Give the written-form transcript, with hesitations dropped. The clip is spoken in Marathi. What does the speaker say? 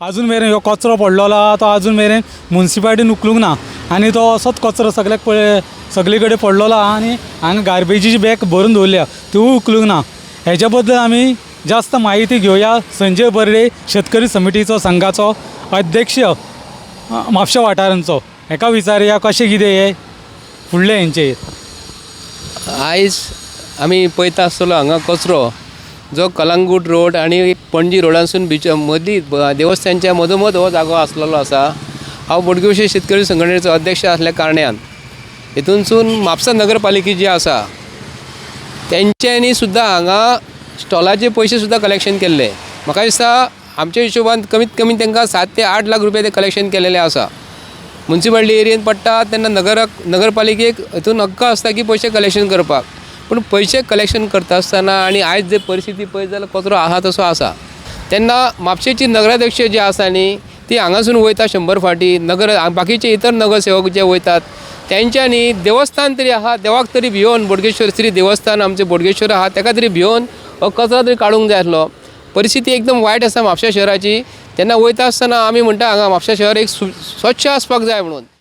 अजून मेरेन ह्यो कचरो पडलेलो आहा तो अजून मेरेन म्युन्सिपाल्टीन उखलूंक ना आनी तो असोच कचरो सगळे कडेन पडलेलो आहा आनी हांगा गार्बेजीची बॅग भरून दवरल्या तिवूय उखलूंक ना। हेच्या बद्दल आमी जास्त माहिती घेवया। संजय बर्डे शेतकरी समितीचो संघाचो अध्यक्ष म्हापशा वाठारांचो, हेका विचारया कशें कितें हे फुडले हेंचेर। आयज आमी पळयता आसतलो हांगा कचरो जो कलंगूट रोड आणि पणजी रोडांसून बीच मदीं देवस्थानच्या मदोमद हो जागो आसलेलो आसा। हांव बोडगेश्वर शेतकरी संघटनेचो अध्यक्ष आसल्या कारणान हितूनसून म्हापसा नगरपालिका जी आसा तेंच्यांनी सुद्दां हांगा स्टॉलाचे पयशे सुद्दां कलेक्शन केल्ले। म्हाका दिसता आमच्या हिशोबान कमीत कमी तांकां 7 ते 8 लाख रुपया ते कलेक्शन केलेले आसा। म्युन्सिपाल्टी एरियेन पडटा तेन्ना नगरपालिकेक हितून हक्क आसता की पयशे कलेक्शन करपाक, पूण पयशे कलेक्शन करता आसतना आनी आयज जर परिस्थिती पळयत जाल्यार कचरो आहा तसो आसा। तेन्ना म्हापशेची नगराध्यक्ष जी आसा न्ही ती हांगासून वयता 100 फावटी, बाकीचे इतर नगरसेवक जे वयतात तेंच्यांनी देवस्थान तरी आहा देवाक तरी भिवन, बोडगेश्वर श्री देवस्थान आमचे बोडगेश्वर आहा तेका तरी भिवन हो कचरो तरी काडूंक जाय आसलो। परिस्थिती एकदम वायट आसा म्हापशा शहराची। तेन्ना वयता आसतना आमी म्हणटा हांगा म्हापशा शहर एक स्वच्छ आसपाक जाय म्हणून।